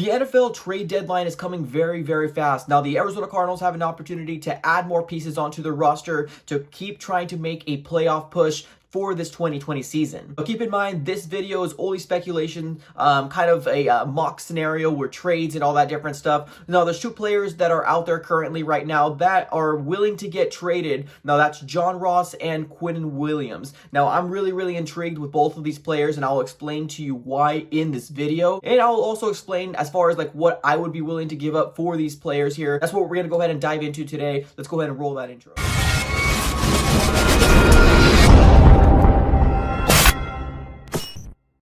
The NFL trade deadline is coming very, very fast. Now, the Arizona Cardinals have an opportunity to add more pieces onto their roster to keep trying to make a playoff push for this 2020 season. But keep in mind, this video is only speculation, kind of a mock scenario where trades and all that different stuff. Now, there's two players that are out there currently right now that are willing to get traded. Now, that's John Ross and Quinnen Williams. Now, I'm really, really intrigued with both of these players, and I'll explain to you why in this video. And I'll also explain as far as like what I would be willing to give up for these players here. That's what we're gonna go ahead and dive into today. Let's go ahead and roll that intro.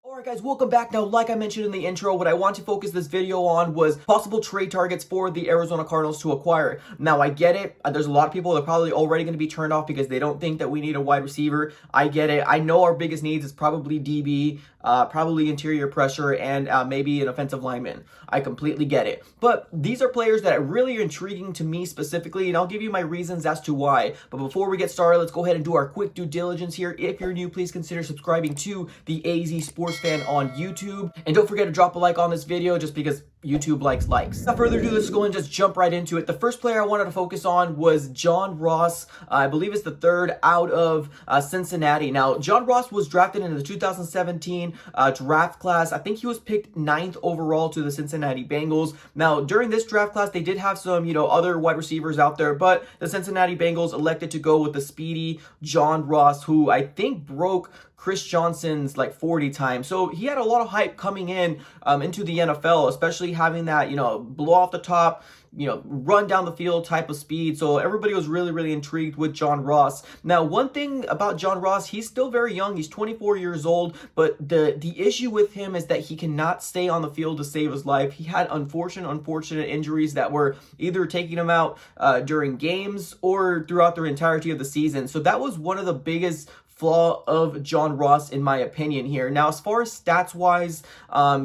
Alright guys, welcome back. Now, like I mentioned in the intro, what I want to focus this video on was possible trade targets for the Arizona Cardinals to acquire. Now, I get it. There's a lot of people that are probably already going to be turned off because they don't think that we need a wide receiver. I get it. I know our biggest needs is probably DB, probably interior pressure, and maybe an offensive lineman. I completely get it. But these are players that are really intriguing to me specifically, and I'll give you my reasons as to why. But before we get started, let's go ahead and do our quick due diligence here. If you're new, please consider subscribing to the AZ Sports Fan on YouTube. And don't forget to drop a like on this video just because YouTube likes likes. Without further ado, let's go and just jump right into it. The first player I wanted to focus on was John Ross. I believe it's the third out of Cincinnati. Now, John Ross was drafted in the 2017 draft class. I think he was picked 9th overall to the Cincinnati Bengals. Now, during this draft class, they did have some, other wide receivers out there, but the Cincinnati Bengals elected to go with the speedy John Ross, who I think broke Chris Johnson's like 40 times. So he had a lot of hype coming in into the NFL, especially having that, blow off the top, run down the field type of speed. So everybody was really, really intrigued with John Ross. Now, one thing about John Ross, he's still very young. He's 24 years old, but the issue with him is that he cannot stay on the field to save his life. He had unfortunate injuries that were either taking him out during games or throughout the entirety of the season. So that was one of the biggest flaw of John Ross, in my opinion here. Now, as far as stats wise,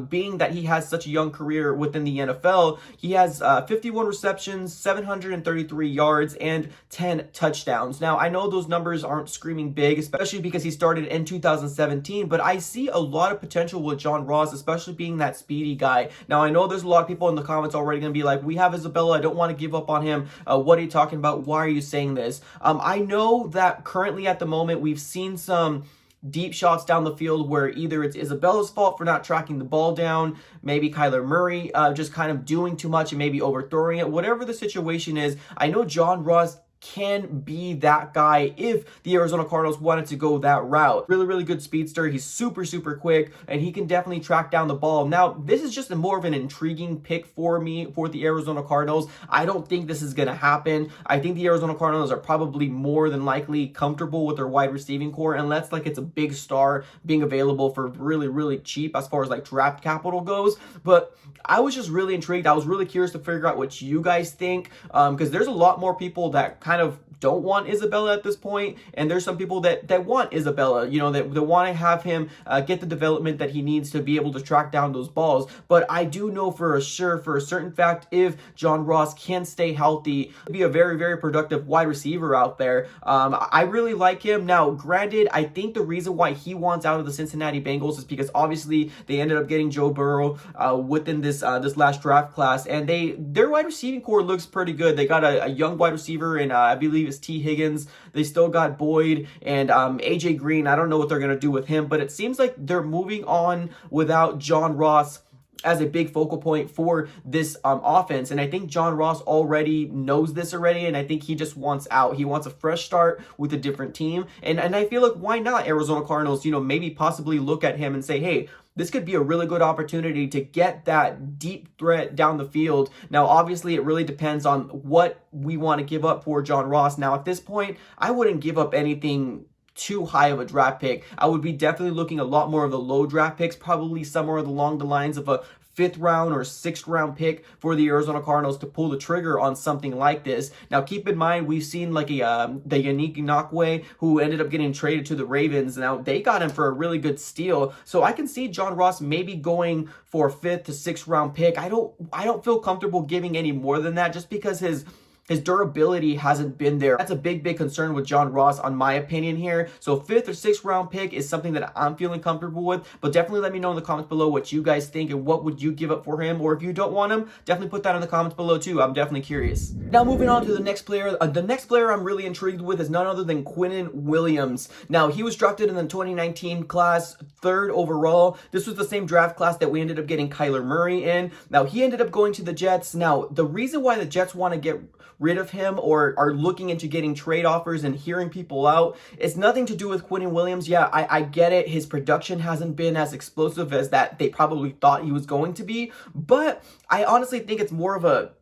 being that he has such a young career within the NFL, he has 51 receptions, 733 yards, and 10 touchdowns. Now, I know those numbers aren't screaming big, especially because he started in 2017, but I see a lot of potential with John Ross, especially being that speedy guy. Now, I know there's a lot of people in the comments already going to be like, we have Isabella, I don't want to give up on him. What are you talking about? Why are you saying this? I know that currently at the moment, we've seen some deep shots down the field where either it's Isabella's fault for not tracking the ball down, maybe Kyler Murray just kind of doing too much and maybe overthrowing it. Whatever the situation is, I know John Ross can be that guy if the Arizona Cardinals wanted to go that route. Really, really good speedster. He's super quick, and he can definitely track down the ball. Now, this is just more of an intriguing pick for me for the Arizona Cardinals. I don't think this is going to happen. I think the Arizona Cardinals are probably more than likely comfortable with their wide receiving core, unless like it's a big star being available for really, really cheap as far as like draft capital goes. But I was just really intrigued. I was really curious to figure out what you guys think, because there's a lot more people that kind of don't want Isabella at this point, and there's some people that want Isabella, that want to have him get the development that he needs to be able to track down those balls. But I do know for a certain fact, if John Ross can stay healthy, be a very, very productive wide receiver out there. I really like him. Now, granted, I think the reason why he wants out of the Cincinnati Bengals is because obviously they ended up getting Joe Burrow within this last draft class, and their wide receiving core looks pretty good. They got a young wide receiver, and I believe it's T. Higgins. They still got Boyd and AJ Green. I don't know what they're going to do with him, but it seems like they're moving on without John Ross as a big focal point for this offense. And I think John Ross already knows this already, and I think he just wants out. He wants a fresh start with a different team. And I feel like, why not Arizona Cardinals, maybe possibly look at him and say, hey, this could be a really good opportunity to get that deep threat down the field. Now, obviously, it really depends on what we want to give up for John Ross. Now, at this point, I wouldn't give up anything too high of a draft pick. I would be definitely looking a lot more of the low draft picks, probably somewhere along the lines of a 5th round or 6th round pick for the Arizona Cardinals to pull the trigger on something like this. Now, keep in mind, we've seen like the Yannick Ngakoue, who ended up getting traded to the Ravens. Now, they got him for a really good steal. So I can see John Ross maybe going for a 5th to 6th round pick. I don't feel comfortable giving any more than that, just because his his durability hasn't been there. That's a big concern with John Ross, on my opinion here. So 5th or 6th round pick is something that I'm feeling comfortable with, but definitely let me know in the comments below what you guys think and what would you give up for him, or if you don't want him, definitely put that in the comments below too. I'm definitely curious. Now moving on to the next player. The next player I'm really intrigued with is none other than Quinnen Williams. Now he was drafted in the 2019 class, 3rd overall. This was the same draft class that we ended up getting Kyler Murray in. Now he ended up going to the Jets. Now the reason why the Jets want to get rid of him or are looking into getting trade offers and hearing people out, it's nothing to do with Quinnen Williams. Yeah, I get it. His production hasn't been as explosive as that they probably thought he was going to be, but I honestly think it's more of a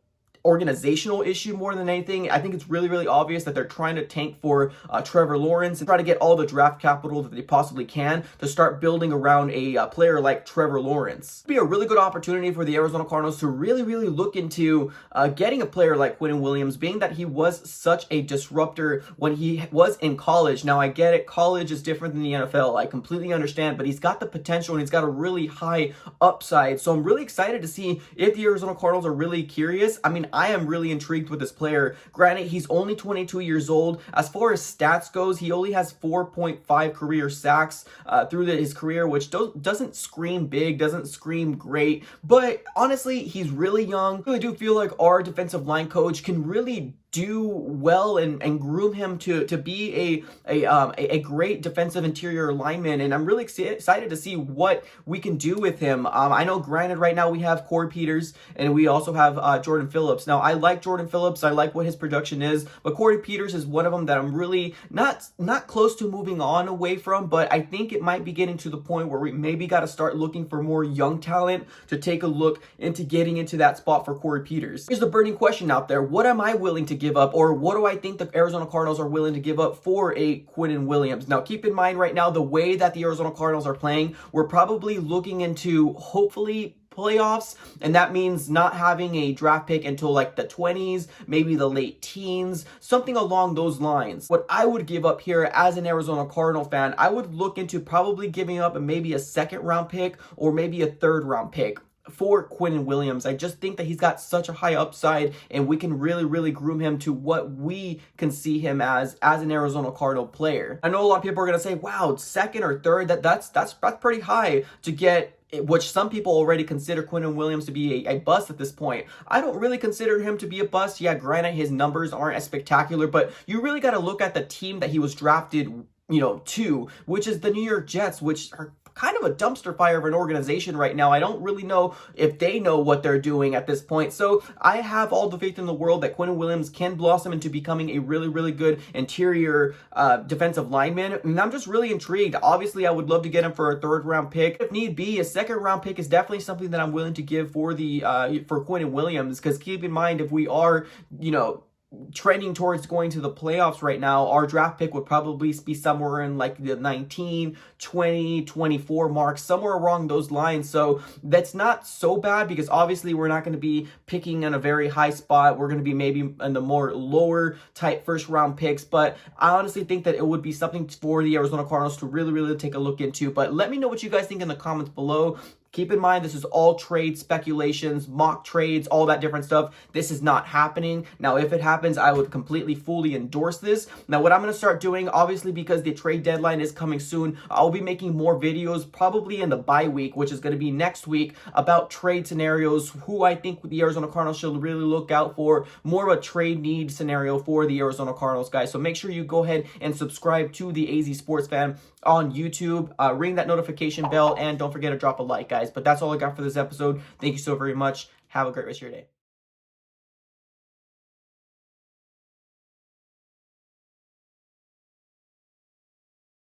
organizational issue more than anything. I think it's really obvious that they're trying to tank for Trevor Lawrence and try to get all the draft capital that they possibly can to start building around a player like Trevor Lawrence. It'd be a really good opportunity for the Arizona Cardinals to really look into getting a player like Quinnen Williams, being that he was such a disruptor when he was in college. Now I get it, college is different than the NFL, I completely understand, but he's got the potential and he's got a really high upside. So I'm really excited to see if the Arizona Cardinals are really curious. I mean, I am really intrigued with this player. Granted, he's only 22 years old. As far as stats goes, he only has 4.5 career sacks through his career, which doesn't scream big, doesn't scream great. But honestly, he's really young. I really do feel like our defensive line coach can really do well and groom him to be a great defensive interior lineman, and I'm really excited to see what we can do with him. I know, granted, right now we have Corey Peters and we also have Jordan Phillips. Now I like Jordan Phillips, I like what his production is, but Corey Peters is one of them that I'm really not close to moving on away from, but I think it might be getting to the point where we maybe got to start looking for more young talent to take a look into getting into that spot for Corey Peters. Here's the burning question out there: what am I willing to give up, or what do I think the Arizona Cardinals are willing to give up for a Quinnen Williams? Now keep in mind right now, the way that the Arizona Cardinals are playing, we're probably looking into hopefully playoffs, and that means not having a draft pick until like the 20s, maybe the late teens, something along those lines. What I would give up here as an Arizona Cardinal fan, I would look into probably giving up maybe a 2nd round pick or maybe a 3rd round pick for Quinnen Williams. I just think that he's got such a high upside, and we can really groom him to what we can see him as an Arizona Cardinal player. I know a lot of people are going to say, wow, 2nd or 3rd, that's pretty high to get, which some people already consider Quinnen Williams to be a bust at this point. I don't really consider him to be a bust. Yeah, granted, his numbers aren't as spectacular, but you really got to look at the team that he was drafted, to, which is the New York Jets, which are kind of a dumpster fire of an organization right now. I don't really know if they know what they're doing at this point. So I have all the faith in the world that Quinnen Williams can blossom into becoming a really good interior defensive lineman. And I'm just really intrigued. Obviously, I would love to get him for a 3rd round pick. If need be, a 2nd round pick is definitely something that I'm willing to give for Quinnen Williams, because keep in mind, if we are, trending towards going to the playoffs right now, our draft pick would probably be somewhere in like the 19, 20, 24 mark, somewhere along those lines. So that's not so bad, because obviously we're not going to be picking in a very high spot. We're going to be maybe in the more lower type 1st round picks, but I honestly think that it would be something for the Arizona Cardinals to really take a look into. But let me know what you guys think in the comments below. Keep in mind, this is all trade speculations, mock trades, all that different stuff. This is not happening. Now, if it happens, I would completely, fully endorse this. Now, what I'm going to start doing, obviously, because the trade deadline is coming soon, I'll be making more videos probably in the bye week, which is going to be next week, about trade scenarios, who I think the Arizona Cardinals should really look out for, more of a trade need scenario for the Arizona Cardinals, guys. So make sure you go ahead and subscribe to the AZ Sports Fan on YouTube. Ring that notification bell, and don't forget to drop a like, guys. But that's all I got for this episode. Thank you so very much. Have a great rest of your day.